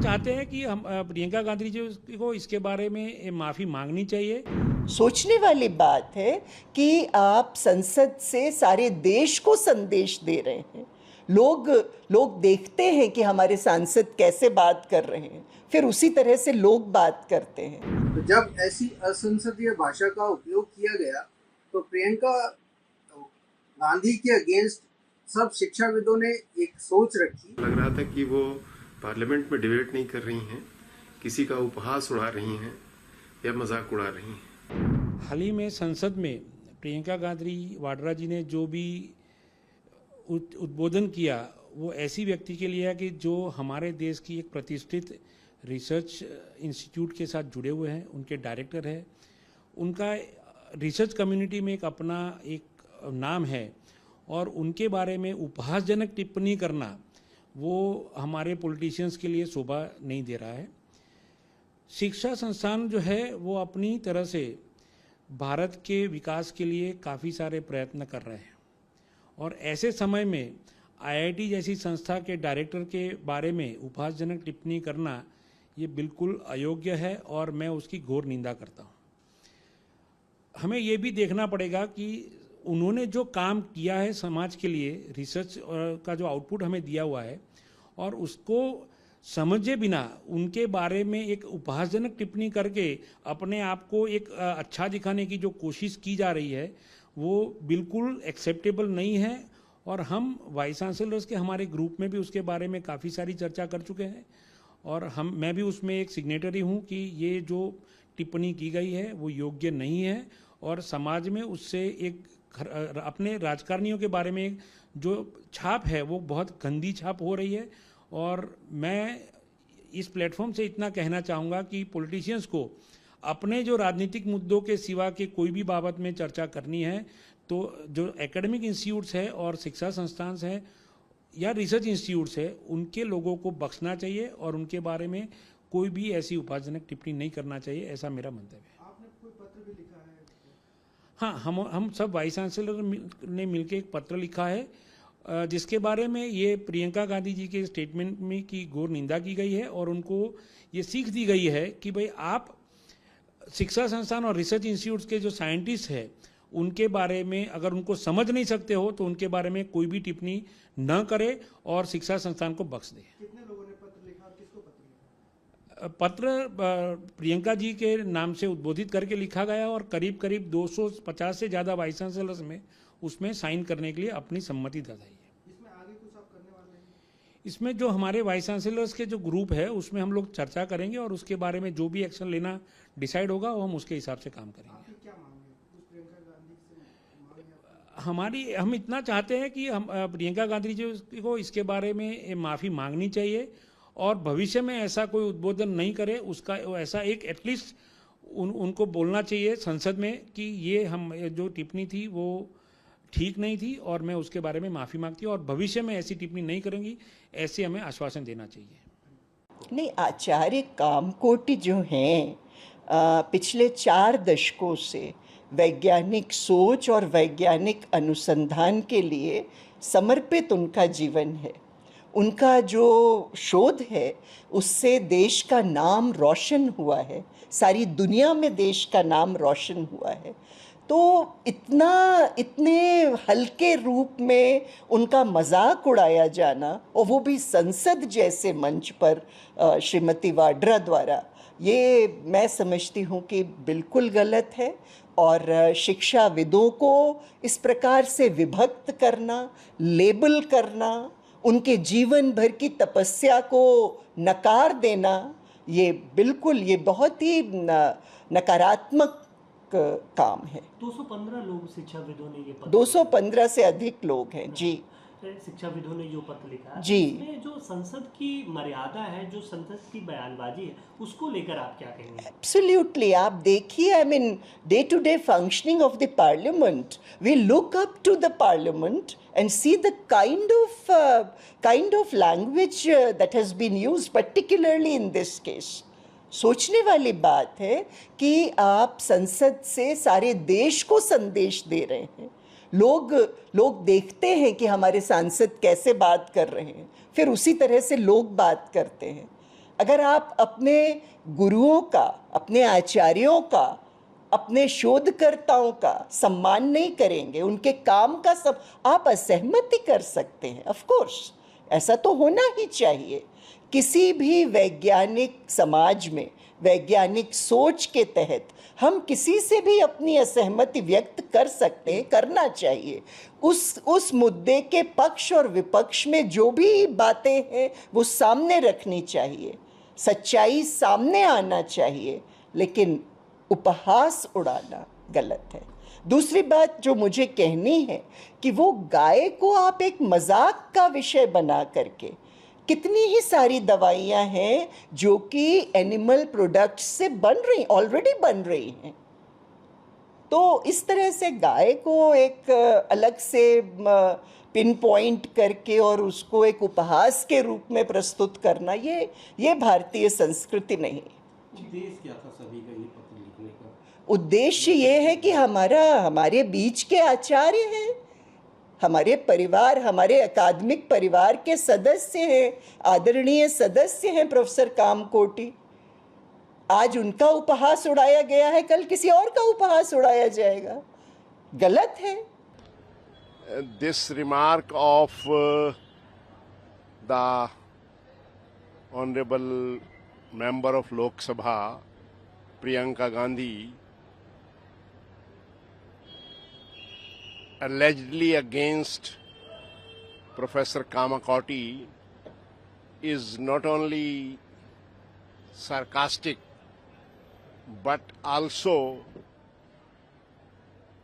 चाहते हैं कि हम प्रियंका गांधी जी को इसके बारे में माफ़ी मांगनी चाहिए। सोचने वाली बात है कि आप संसद से सारे देश को संदेश दे रहे हैं। लोग देखते हैं कि हमारे सांसद कैसे बात कर रहे हैं, फिर उसी तरह से लोग बात करते हैं। तो जब ऐसी असंसदीय भाषा का उपयोग किया गया तो प्रियंका गांधी के अगेंस्ट सब शिक्षाविदों ने एक सोच रखी। लग रहा था कि वो पार्लियामेंट में डिबेट नहीं कर रही हैं, किसी का उपहास उड़ा रही हैं या मजाक उड़ा रही हैं। हाल ही में संसद में प्रियंका गांधी वाड्रा जी ने जो भी उद्बोधन किया वो ऐसी व्यक्ति के लिए है कि जो हमारे देश की एक प्रतिष्ठित रिसर्च इंस्टीट्यूट के साथ जुड़े हुए हैं, उनके डायरेक्टर हैं, उनका रिसर्च कम्युनिटी में एक अपना एक नाम है और उनके बारे में उपहासजनक टिप्पणी करना वो हमारे पॉलिटिशियंस के लिए शोभा नहीं दे रहा है। शिक्षा संस्थान जो है वो अपनी तरह से भारत के विकास के लिए काफ़ी सारे प्रयत्न कर रहे हैं और ऐसे समय में आईआईटी जैसी संस्था के डायरेक्टर के बारे में उपहासजनक टिप्पणी करना ये बिल्कुल अयोग्य है और मैं उसकी घोर निंदा करता हूँ। हमें ये भी देखना पड़ेगा कि उन्होंने जो काम किया है समाज के लिए, रिसर्च का जो आउटपुट हमें दिया हुआ है और उसको समझे बिना उनके बारे में एक उपहासजनक टिप्पणी करके अपने आप को एक अच्छा दिखाने की जो कोशिश की जा रही है वो बिल्कुल एक्सेप्टेबल नहीं है। और हम वाइस चांसलर्स के हमारे ग्रुप में भी उसके बारे में काफ़ी सारी चर्चा कर चुके हैं और मैं भी उसमें एक सिग्नेटरी हूँ कि ये जो टिप्पणी की गई है वो योग्य नहीं है और समाज में उससे एक अपने राजकारणियों के बारे में जो छाप है वो बहुत गंदी छाप हो रही है। और मैं इस प्लेटफॉर्म से इतना कहना चाहूँगा कि पॉलिटिशियंस को अपने जो राजनीतिक मुद्दों के सिवा के कोई भी बाबत में चर्चा करनी है तो जो एकेडमिक इंस्टीट्यूट्स है और शिक्षा संस्थान हैं या रिसर्च इंस्टीट्यूट्स है उनके लोगों को बख्शना चाहिए और उनके बारे में कोई भी ऐसी उपहासजनक टिप्पणी नहीं करना चाहिए, ऐसा मेरा मंतव्य है। आपने कोई पत्र भी लिखा है? हाँ, हम सब वाइस चांसलर ने मिलकर एक पत्र लिखा है जिसके बारे में ये प्रियंका गांधी जी के स्टेटमेंट में की घोर निंदा की गई है और उनको ये सीख दी गई है कि भाई आप शिक्षा संस्थान और रिसर्च इंस्टीट्यूट्स के जो साइंटिस्ट हैं उनके बारे में अगर उनको समझ नहीं सकते हो तो उनके बारे में कोई भी टिप्पणी न करे और शिक्षा संस्थान को बख्श दे। कितने लोगों ने पत्र लिखा और किसको पत्र लिखा? पत्र प्रियंका जी के नाम से उद्बोधित करके लिखा गया और करीब 250 से ज़्यादा वाइस चांसलर्स में उसमें साइन करने के लिए अपनी सम्मति दर्शाई है। इसमें आगे कुछ आप करने वाले हैं? इसमें जो हमारे वाइस चांसलर्स के जो ग्रुप है उसमें हम लोग चर्चा करेंगे और उसके बारे में जो भी एक्शन लेना डिसाइड होगा वो हम उसके हिसाब से काम करेंगे। आपकी क्या मांग है? कुछ प्रियंका गांधी से मांग है? हम इतना चाहते हैं कि हम प्रियंका गांधी जी को इसके बारे में माफ़ी मांगनी चाहिए और भविष्य में ऐसा कोई उद्बोधन नहीं करे, उसका ऐसा एक एटलीस्ट उनको बोलना चाहिए संसद में कि ये हम जो टिप्पणी थी वो ठीक नहीं थी और मैं उसके बारे में माफ़ी मांगती हूँ और भविष्य में ऐसी टिप्पणी नहीं करूँगी, ऐसे हमें आश्वासन देना चाहिए। नहीं, आचार्य कामकोटि जो हैं पिछले 4 दशकों से वैज्ञानिक सोच और वैज्ञानिक अनुसंधान के लिए समर्पित उनका जीवन है। उनका जो शोध है उससे देश का नाम रोशन हुआ है, सारी दुनिया में देश का नाम रोशन हुआ है। तो इतने हल्के रूप में उनका मजाक उड़ाया जाना और वो भी संसद जैसे मंच पर श्रीमती वाड्रा द्वारा, ये मैं समझती हूँ कि बिल्कुल गलत है। और शिक्षाविदों को इस प्रकार से विभक्त करना, लेबल करना, उनके जीवन भर की तपस्या को नकार देना, ये बिल्कुल ये बहुत ही नकारात्मक काम है। 215 लोग शिक्षाविदों ने ये 215 से अधिक लोग हैं जी। शिक्षाविदों ने जो पत्र लिखा जी, इसमें जो संसद की मर्यादा है, जो संसद की बयानबाजी है, उसको लेकर आप क्या कहेंगे? एब्सोल्युटली, आप देखिए, I mean day to day functioning of the Parliament, we look up to the Parliament and see the kind of language that has been used, particularly in this case. सोचने वाली बात है कि आप संसद से सारे देश को संदेश दे रहे हैं। लोग देखते हैं कि हमारे सांसद कैसे बात कर रहे हैं, फिर उसी तरह से लोग बात करते हैं। अगर आप अपने गुरुओं का, अपने आचार्यों का, अपने शोधकर्ताओं का सम्मान नहीं करेंगे, उनके काम का सब, आप असहमति कर सकते हैं। ऑफ कोर्स ऐसा तो होना ही चाहिए। किसी भी वैज्ञानिक समाज में, वैज्ञानिक सोच के तहत हम किसी से भी अपनी असहमति व्यक्त कर सकते हैं, करना चाहिए। उस मुद्दे के पक्ष और विपक्ष में जो भी बातें हैं वो सामने रखनी चाहिए, सच्चाई सामने आना चाहिए, लेकिन उपहास उड़ाना गलत है। दूसरी बात जो मुझे कहनी है कि वो गाय को आप एक मजाक का विषय बना करके, कितनी ही सारी दवाइयां हैं जो कि एनिमल प्रोडक्ट्स से बन रही, ऑलरेडी बन रही हैं। तो इस तरह से गाय को एक अलग से पिन पॉइंट करके और उसको एक उपहास के रूप में प्रस्तुत करना, ये भारतीय संस्कृति नहीं। उद्देश्य क्या था सभी का ये पत्र लिखने का? उद्देश्य ये है कि हमारे बीच के आचार्य हैं, हमारे परिवार, हमारे अकादमिक परिवार के सदस्य हैं, आदरणीय सदस्य हैं प्रोफेसर कामकोटी। आज उनका उपहास उड़ाया गया है, कल किसी और का उपहास उड़ाया जाएगा, गलत है। This remark of the Honorable Member of Lok Sabha, Priyanka Gandhi, allegedly against Professor Kamakoti is not only sarcastic but also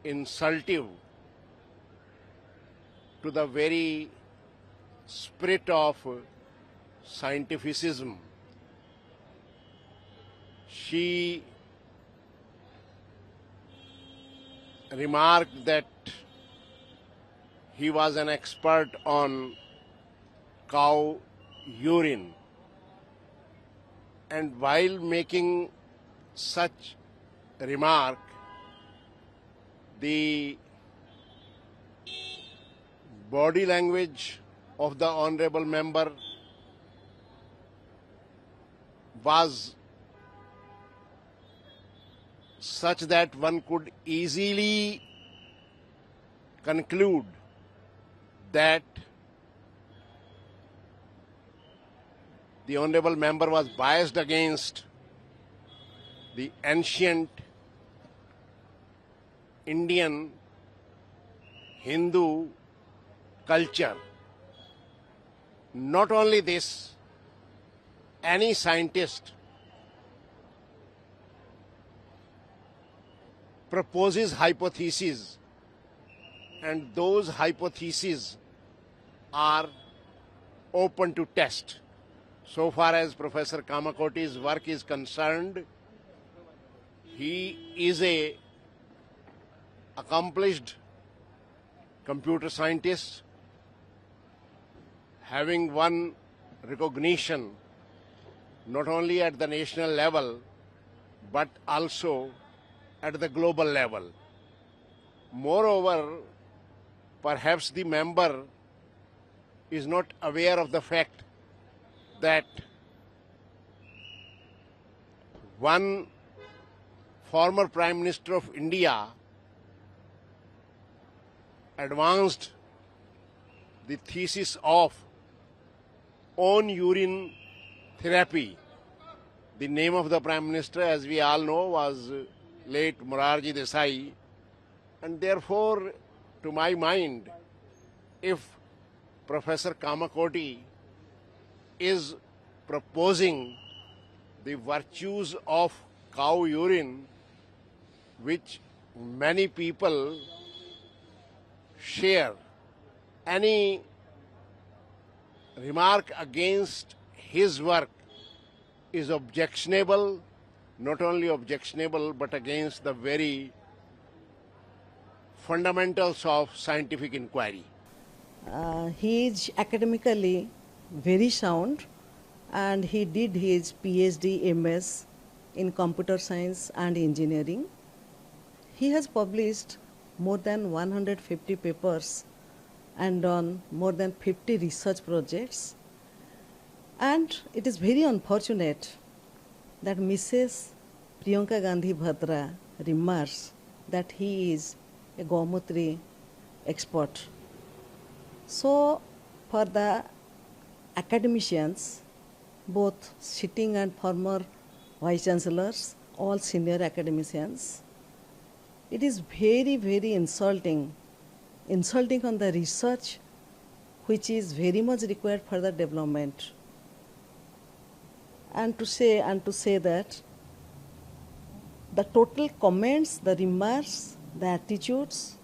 insultive to the very spirit of scientificism. She remarked that he was an expert on cow urine, and while making such remark, the body language of the honorable member was such that one could easily conclude that the honorable member was biased against the ancient Indian Hindu culture. Not only this, any scientist proposes hypotheses, and those hypotheses are open to test. So far as Professor Kamakoti's work is concerned, he is a accomplished computer scientist, having won recognition not only at the national level but also at the global level. Moreover, perhaps the member is not aware of the fact that one former Prime Minister of India advanced the thesis of own urine therapy. The name of the Prime Minister, as we all know, was late Morarji Desai, and therefore, to my mind, if Professor Kamakoti is proposing the virtues of cow urine, which many people share, any remark against his work is objectionable, not only objectionable but against the very fundamentals of scientific inquiry. He is academically very sound, and he did his PhD MS in computer science and engineering. He has published more than 150 papers and on more than 50 research projects. And it is very unfortunate that Mrs. Priyanka Gandhi Bhadra remarks that he is a Gaumutri expert. So, for the academicians, both sitting and former vice chancellors, all senior academicians, it is very, very insulting on the research which is very much required for the development. And to say that the total comments, the remarks, the attitudes,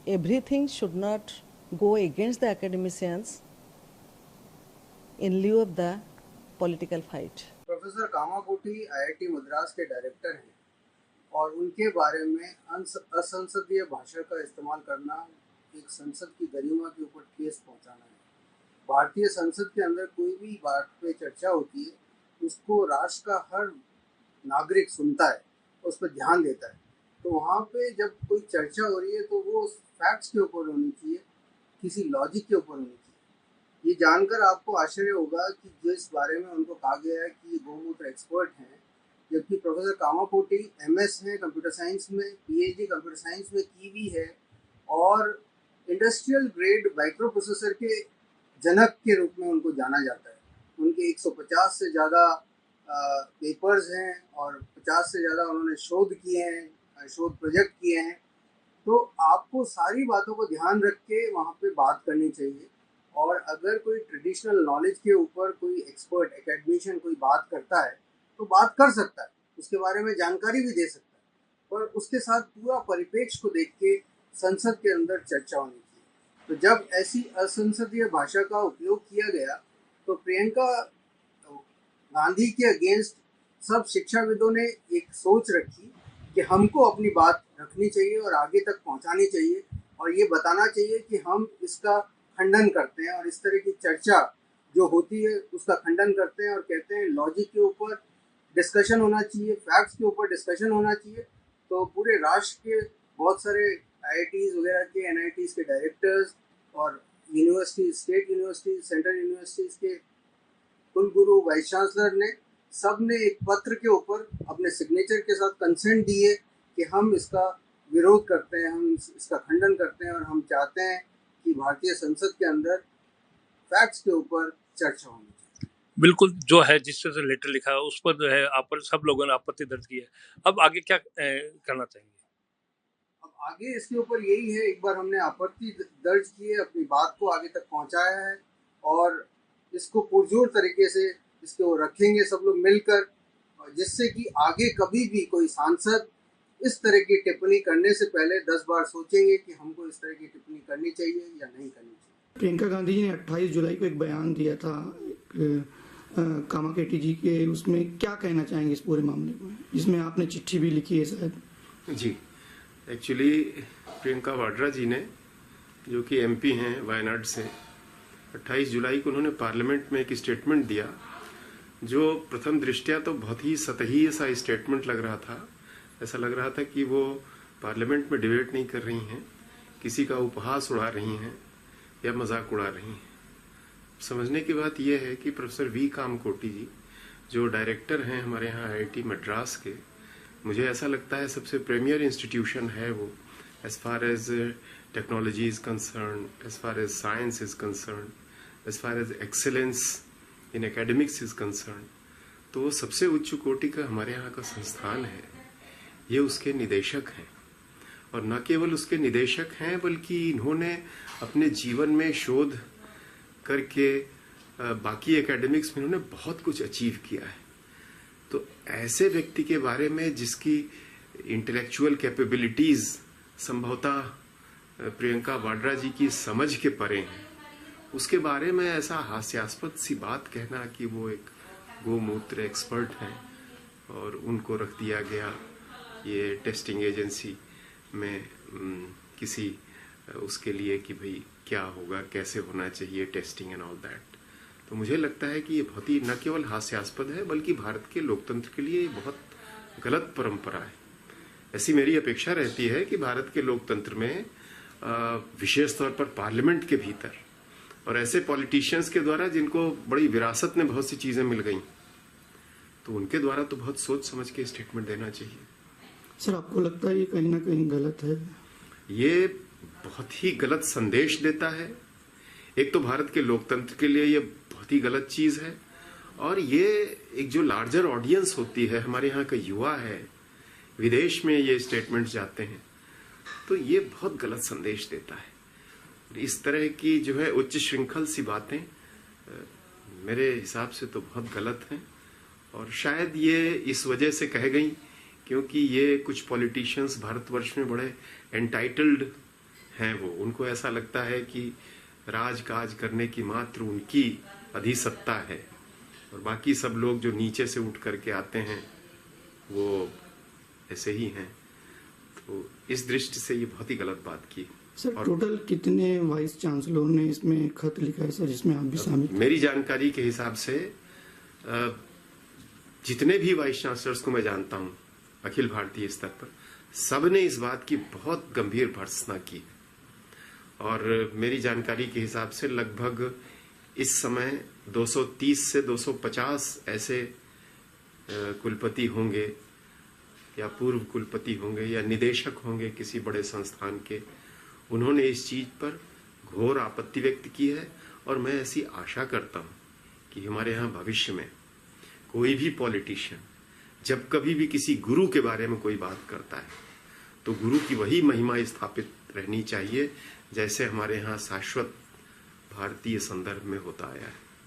everything should not go against the academicians in lieu of the political fight. Professor Kamakoti IIT Madras के director हैं और उनके बारे में असंसदीय भाषा का इस्तेमाल करना एक संसद की गरिमा के ऊपर ठेस पहुंचाना है। भारतीय संसद के अंदर कोई भी बात पे चर्चा होती है, उसको राष्ट्र का हर नागरिक सुनता है, उस पर ध्यान देता है। तो वहाँ पे जब कोई चर्चा हो रही है तो वो फैक्ट्स के ऊपर होनी चाहिए, किसी लॉजिक के ऊपर होनी चाहिए। ये जानकर आपको आश्चर्य होगा कि जिस बारे में उनको कहा गया है कि ये गौमूत्र एक्सपर्ट हैं, जबकि प्रोफेसर कामाकोटी एमएस हैं कंप्यूटर साइंस में, पीएचडी कंप्यूटर साइंस में की भी है और इंडस्ट्रियल ग्रेड माइक्रो प्रोसेसर के जनक के रूप में उनको जाना जाता है। उनके 150 से ज़्यादा पेपर्स हैं और 50 से ज़्यादा उन्होंने शोध किए हैं, शोध प्रोजेक्ट किए हैं। तो आपको सारी बातों को ध्यान रख के वहाँ पे बात करनी चाहिए और अगर कोई ट्रेडिशनल नॉलेज के ऊपर कोई एक्सपर्ट एकेडमिशियन कोई बात करता है तो बात कर सकता है, उसके बारे में जानकारी भी दे सकता है, पर उसके साथ पूरा परिप्रेक्ष्य को देख के संसद के अंदर चर्चा होनी चाहिए। तो जब ऐसी असंसदीय भाषा का उपयोग किया गया तो प्रियंका गांधी के अगेंस्ट सब शिक्षाविदों ने एक सोच रखी कि हमको अपनी बात रखनी चाहिए और आगे तक पहुंचानी चाहिए और ये बताना चाहिए कि हम इसका खंडन करते हैं और इस तरह की चर्चा जो होती है उसका खंडन करते हैं और कहते हैं लॉजिक के ऊपर डिस्कशन होना चाहिए, फैक्ट्स के ऊपर डिस्कशन होना चाहिए। तो पूरे राष्ट्र के बहुत सारे आईआईटीज़ वगैरह के, एनआईटीज़ के डायरेक्टर्स और university, state universities, central universities के कुलगुरु, वाइस चांसलर ने सब ने एक पत्र के ऊपर अपने सिग्नेचर के साथ कंसेंट दिए कि हम इसका विरोध करते हैं, हम इसका खंडन करते हैं और हम चाहते हैं कि भारतीय संसद के अंदर फैक्ट्स के ऊपर चर्चा होनी चाहिए। बिल्कुल, जो है जिस तरह से लेटर लिखा है उस पर जो है आप पर सब लोगों ने आपत्ति दर्ज की है। अब आगे क्या करना चाहेंगे? अब आगे इसके ऊपर यही है, एक बार हमने आपत्ति दर्ज की है, अपनी बात को आगे तक पहुंचाया है और इसको पुरजोर तरीके से इसको रखेंगे सब लोग मिलकर, जिससे कि आगे कभी भी कोई सांसद इस तरह की टिप्पणी करने से पहले 10 बार सोचेंगे कि हमको इस तरह की टिप्पणी करनी चाहिए या नहीं करनी चाहिए। प्रियंका गांधी जी ने 28 जुलाई को एक बयान दिया था कामाकोटी जी के, उसमें क्या कहना चाहेंगे इस पूरे मामले में, जिसमें आपने चिट्ठी भी लिखी है शायद? जी, एक्चुअली प्रियंका वाड्रा जी ने, जो कि एमपी हैं वायनाड से, 28 जुलाई को उन्होंने पार्लियामेंट में एक स्टेटमेंट दिया जो प्रथम दृष्टया तो बहुत ही सतही सा स्टेटमेंट लग रहा था। ऐसा लग रहा था कि वो पार्लियामेंट में डिबेट नहीं कर रही हैं, किसी का उपहास उड़ा रही हैं या मजाक उड़ा रही हैं। समझने की बात यह है कि प्रोफेसर वी कामाकोटी जी जो डायरेक्टर हैं हमारे यहाँ आईआईटी मद्रास के, मुझे ऐसा लगता है सबसे प्रीमियर इंस्टीट्यूशन है वो, as far as technology is concerned, as far as science is concerned, as far as excellence in academics is concerned. तो वो सबसे उच्च कोटि का हमारे यहाँ का संस्थान है। ये उसके निदेशक हैं और न केवल उसके निदेशक हैं बल्कि इन्होंने अपने जीवन में शोध करके बाकी एकेडमिक्स में इन्होंने बहुत कुछ अचीव किया है। तो ऐसे व्यक्ति के बारे में जिसकी इंटेलेक्चुअल कैपेबिलिटीज संभवतः प्रियंका वाड्रा जी की समझ के परे हैं, उसके बारे में ऐसा हास्यास्पद सी बात कहना कि वो एक गोमूत्र एक्सपर्ट हैं और उनको रख दिया गया ये टेस्टिंग एजेंसी में किसी उसके लिए कि भाई क्या होगा, कैसे होना चाहिए टेस्टिंग एंड ऑल दैट। तो मुझे लगता है कि ये बहुत ही न केवल हास्यास्पद है बल्कि भारत के लोकतंत्र के लिए बहुत गलत परंपरा है। ऐसी मेरी अपेक्षा रहती है कि भारत के लोकतंत्र में विशेष तौर पर पार्लियामेंट के भीतर और ऐसे पॉलिटिशियंस के द्वारा जिनको बड़ी विरासत में बहुत सी चीजें मिल गई, तो उनके द्वारा तो बहुत सोच समझ के स्टेटमेंट देना चाहिए। सर, आपको लगता है ये कहीं ना कहीं गलत है? ये बहुत ही गलत संदेश देता है। एक तो भारत के लोकतंत्र के लिए ये बहुत ही गलत चीज है, और ये एक जो लार्जर ऑडियंस होती है, हमारे यहाँ का युवा है, विदेश में ये स्टेटमेंट जाते हैं, तो ये बहुत गलत संदेश देता है। इस तरह की जो है उच्च श्रृंखल सी बातें मेरे हिसाब से तो बहुत गलत हैं, और शायद ये इस वजह से कह गई क्योंकि ये कुछ पॉलिटिशियंस भारतवर्ष में बड़े एंटाइटल्ड हैं। वो उनको ऐसा लगता है कि राज काज करने की मात्र उनकी अधिसत्ता है, और बाकी सब लोग जो नीचे से उठ करके आते हैं वो ऐसे ही हैं। तो इस दृष्टि से ये बहुत ही गलत बात की। सर, टोटल कितने वाइस चांसलर ने इसमें खत लिखा है सर, जिसमें आप भी शामिल? मेरी जानकारी के हिसाब से जितने भी वाइस चांसलर्स को मैं जानता हूं अखिल भारतीय स्तर पर, सबने इस बात की बहुत गंभीर भर्त्सना की है, और मेरी जानकारी के हिसाब से लगभग इस समय 230 से 250 ऐसे कुलपति होंगे या पूर्व कुलपति होंगे या निदेशक होंगे किसी बड़े संस्थान के। उन्होंने इस चीज पर घोर आपत्ति व्यक्त की है, और मैं ऐसी आशा करता हूं कि हमारे यहाँ भविष्य में कोई भी पॉलिटिशियन जब कभी भी किसी गुरु के बारे में कोई बात करता है तो गुरु की वही महिमा स्थापित रहनी चाहिए जैसे हमारे यहाँ शाश्वत भारतीय संदर्भ में होता आया है।